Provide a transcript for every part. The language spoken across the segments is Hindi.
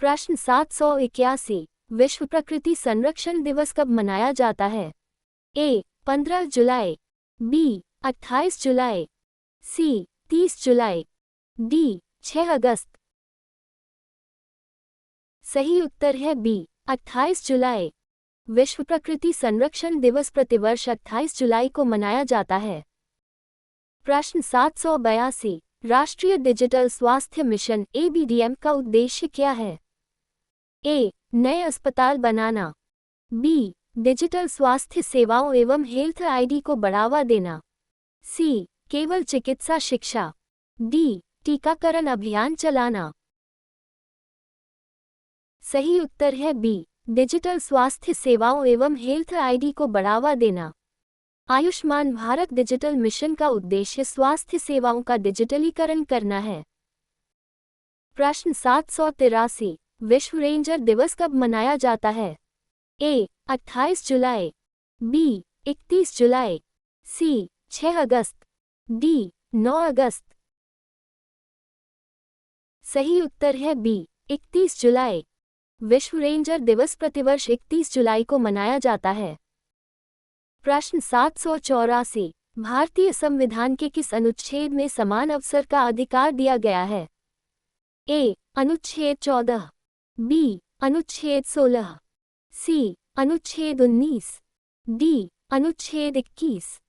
प्रश्न 781 विश्व प्रकृति संरक्षण दिवस कब मनाया जाता है? ए 15 जुलाई, बी 28 जुलाई, सी 30 जुलाई, डी 6 अगस्त। सही उत्तर है बी 28 जुलाई। विश्व प्रकृति संरक्षण दिवस प्रतिवर्ष 28 जुलाई को मनाया जाता है। प्रश्न 782 राष्ट्रीय डिजिटल स्वास्थ्य मिशन ABDM का उद्देश्य क्या है? ए नए अस्पताल बनाना, बी डिजिटल स्वास्थ्य सेवाओं एवं हेल्थ आईडी को बढ़ावा देना, सी केवल चिकित्सा शिक्षा, डी टीकाकरण अभियान चलाना। सही उत्तर है बी डिजिटल स्वास्थ्य सेवाओं एवं हेल्थ आईडी को बढ़ावा देना। आयुष्मान भारत डिजिटल मिशन का उद्देश्य स्वास्थ्य सेवाओं का डिजिटलीकरण करना है। प्रश्न 783 विश्व रेंजर दिवस कब मनाया जाता है? ए 28 जुलाई, बी 31 जुलाई, सी 6 अगस्त, डी 9 अगस्त। सही उत्तर है बी 31 जुलाई। विश्व रेंजर दिवस प्रतिवर्ष 31 जुलाई को मनाया जाता है। प्रश्न 784 भारतीय संविधान के किस अनुच्छेद में समान अवसर का अधिकार दिया गया है? ए अनुच्छेद 14, बी अनुच्छेद 16, सी अनुच्छेद 19, डी अनुच्छेद 21।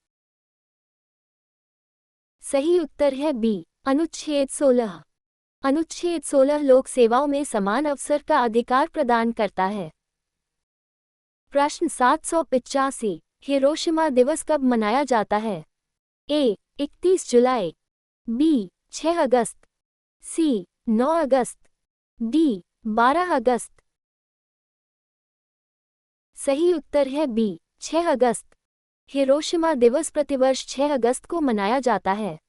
सही उत्तर है बी अनुच्छेद 16। अनुच्छेद 16 लोक सेवाओं में समान अवसर का अधिकार प्रदान करता है। प्रश्न 785 हिरोशिमा दिवस कब मनाया जाता है? ए 31 जुलाई, बी 6 अगस्त, सी 9 अगस्त, डी 12 अगस्त। सही उत्तर है बी 6 अगस्त। हिरोशिमा दिवस प्रतिवर्ष 6 अगस्त को मनाया जाता है।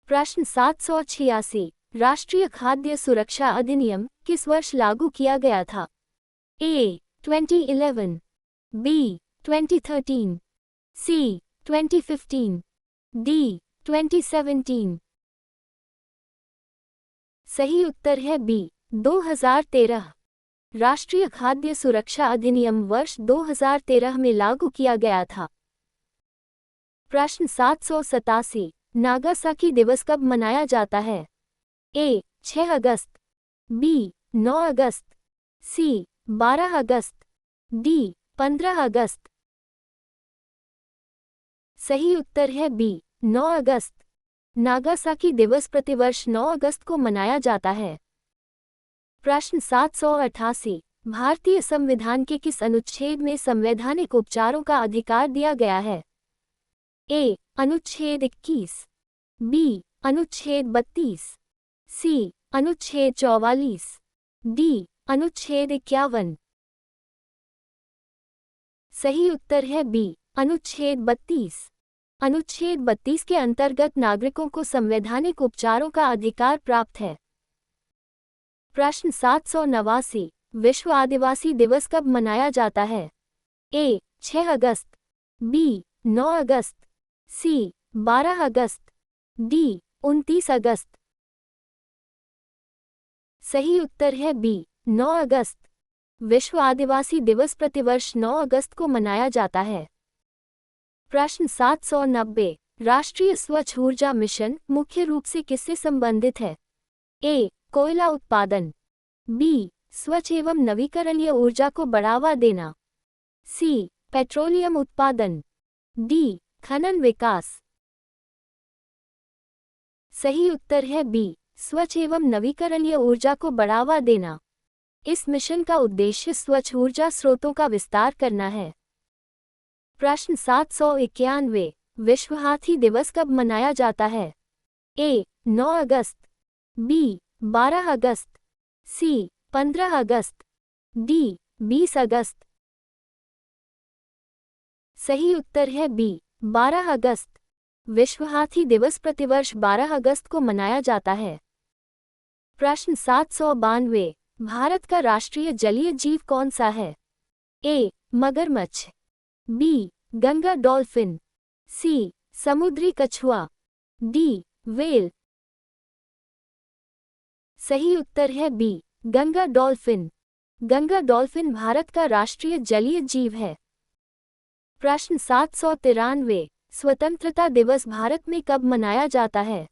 प्रश्न 786 राष्ट्रीय खाद्य सुरक्षा अधिनियम किस वर्ष लागू किया गया था? ए 2011, बी 2013, सी 2015, डी 2017। सही उत्तर है बी 2013। राष्ट्रीय खाद्य सुरक्षा अधिनियम वर्ष 2013 में लागू किया गया था। प्रश्न 787 नागासाकी दिवस कब मनाया जाता है? ए 6 अगस्त, बी 9 अगस्त, सी 12 अगस्त, डी 15 अगस्त। सही उत्तर है बी 9 अगस्त। नागासाकी दिवस प्रतिवर्ष 9 अगस्त को मनाया जाता है। प्रश्न 788 भारतीय संविधान के किस अनुच्छेद में संवैधानिक उपचारों का अधिकार दिया गया है? ए अनुच्छेद 21, बी अनुच्छेद 32, सी अनुच्छेद 44, डी अनुच्छेद 51। सही उत्तर है बी अनुच्छेद 32। अनुच्छेद 32 के अंतर्गत नागरिकों को संवैधानिक उपचारों का अधिकार प्राप्त है। प्रश्न 789 विश्व आदिवासी दिवस कब मनाया जाता है? ए 6 अगस्त, बी 9 अगस्त, सी 12 अगस्त, डी 29 अगस्त। सही उत्तर है बी 9 अगस्त। विश्व आदिवासी दिवस प्रतिवर्ष 9 अगस्त को मनाया जाता है। प्रश्न 790 राष्ट्रीय स्वच्छ ऊर्जा मिशन मुख्य रूप से किससे संबंधित है? ए कोयला उत्पादन, बी स्वच्छ एवं नवीकरणीय ऊर्जा को बढ़ावा देना, सी पेट्रोलियम उत्पादन, डी खनन विकास। सही उत्तर है बी स्वच्छ एवं नवीकरणीय ऊर्जा को बढ़ावा देना। इस मिशन का उद्देश्य स्वच्छ ऊर्जा स्रोतों का विस्तार करना है। प्रश्न 791 विश्व हाथी दिवस कब मनाया जाता है? ए 9 अगस्त, बी 12 अगस्त, सी 15 अगस्त, डी 20 अगस्त। सही उत्तर है बी 12 अगस्त। विश्व हाथी दिवस प्रतिवर्ष 12 अगस्त को मनाया जाता है। प्रश्न 792 भारत का राष्ट्रीय जलीय जीव कौन सा है? ए मगरमच्छ, बी गंगा डॉल्फिन, सी समुद्री कछुआ, डी व्हेल। सही उत्तर है B Ganga dolphin. Ganga dolphin Bharat का राष्ट्रीय जलीय जीव है। प्रश्न 793। स्वतंत्रता दिवस भारत में कब मनाया जाता है?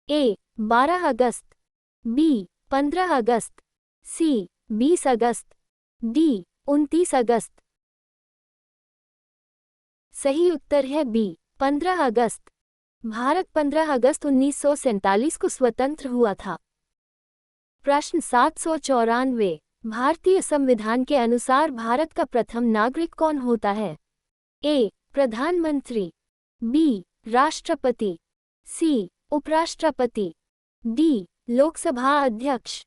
ए. 12 अगस्त, बी. 15 अगस्त, सी. 20 अगस्त, डी. 29 अगस्त। सही उत्तर है बी. 15 अगस्त। भारत 15 अगस्त 1947 को स्वतंत्र हुआ था। प्रश्न 794। भारतीय संविधान के अनुसार भारत का प्रथम नागरिक कौन होता है? ए. प्रधानमंत्री, बी. राष्ट्रपति, सी. उपराष्ट्रपति, डी. लोकसभा अध्यक्ष।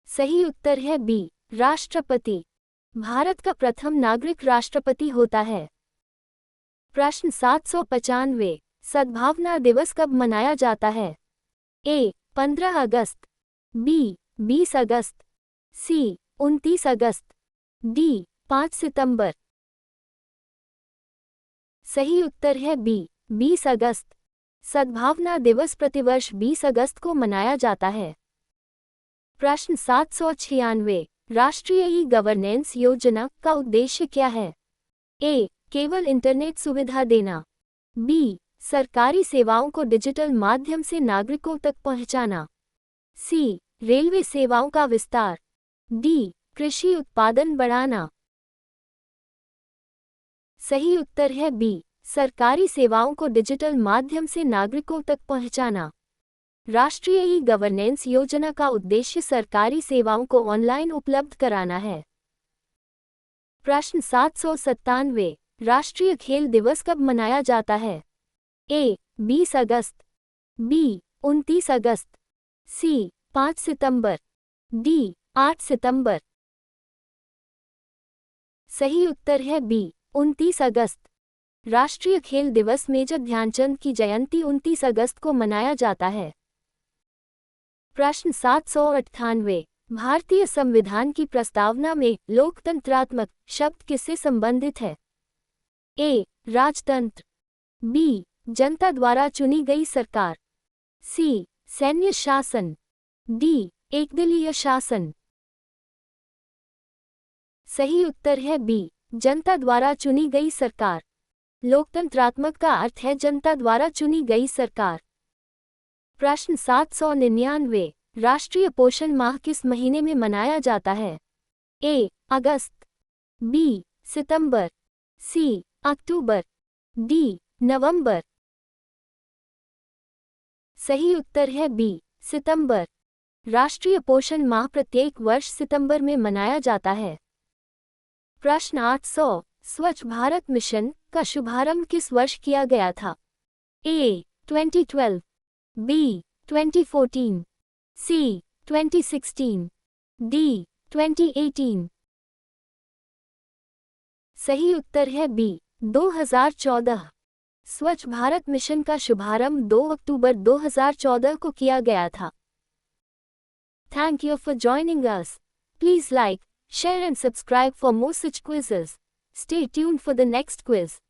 सही उत्तर है बी. राष्ट्रपति। भारत का प्रथम नागरिक राष्ट्रपति होता है। प्रश्न 795। सद्भावना दिवस कब मनाया जाता है? ए. 15 अगस्त, बी. 20 अगस्त, सी. 29 अगस्त, डी. 5 सितंबर। सही उत्तर है बी. 20 अगस्त। सद्भावना दिवस प्रतिवर्ष 20 अगस्त को मनाया जाता है। प्रश्न 796। राष्ट्रीय ई-गवर्नेंस योजना का उद्देश्य क्या है? ए. केवल इंटरनेट सुविधा देना, बी. सरकारी सेवाओं को डिजिटल माध्यम से नागरिकों तक पहुंचाना, सी. रेलवे सेवाओं का विस्तार, डी. कृषि उत्पादन बढ़ाना। सही उत्तर है बी. सरकारी सेवाओं को डिजिटल माध्यम से नागरिकों तक पहुंचाना। राष्ट्रीय ई-गवर्नेंस योजना का उद्देश्य सरकारी सेवाओं को ऑनलाइन उपलब्ध कराना है। प्रश्न 797। राष्ट्रीय खेल दिवस कब मनाया जाता है? ए. 20 अगस्त, बी. 29 अगस्त, सी. 5 सितंबर, डी. 8 सितंबर। सही उत्तर है बी. 29 अगस्त। राष्ट्रीय खेल दिवस मेजर ध्यानचंद की जयंती 29 अगस्त को मनाया जाता है। प्रश्न 798। भारतीय संविधान की प्रस्तावना में लोकतंत्रात्मक शब्द किससे संबंधित है? ए. राजतंत्र, बी. जनता द्वारा चुनी गई सरकार, सी. सैन्य शासन, डी. एकदलीय शासन। सही उत्तर है बी. जनता द्वारा चुनी गई सरकार। लोकतंत्रात्मक का अर्थ है जनता द्वारा चुनी गई सरकार। प्रश्न 799। राष्ट्रीय पोषण माह किस महीने में मनाया जाता है? ए. अगस्त, बी. सितंबर, सी. अक्टूबर, डी. नवंबर। सही उत्तर है बी. सितंबर। राष्ट्रीय पोषण माह प्रत्येक वर्ष सितंबर में मनाया जाता है। प्रश्न 800। स्वच्छ भारत मिशन का शुभारंभ किस वर्ष किया गया था? ए. 2012, बी. 2014, सी. 2016, डी. 2018। सही उत्तर है बी. 2014। स्वच्छ भारत मिशन का शुभारंभ 2 अक्टूबर 2014 को किया गया था। Thank you for joining us. Please like, share and subscribe for more such quizzes. Stay tuned for the next quiz.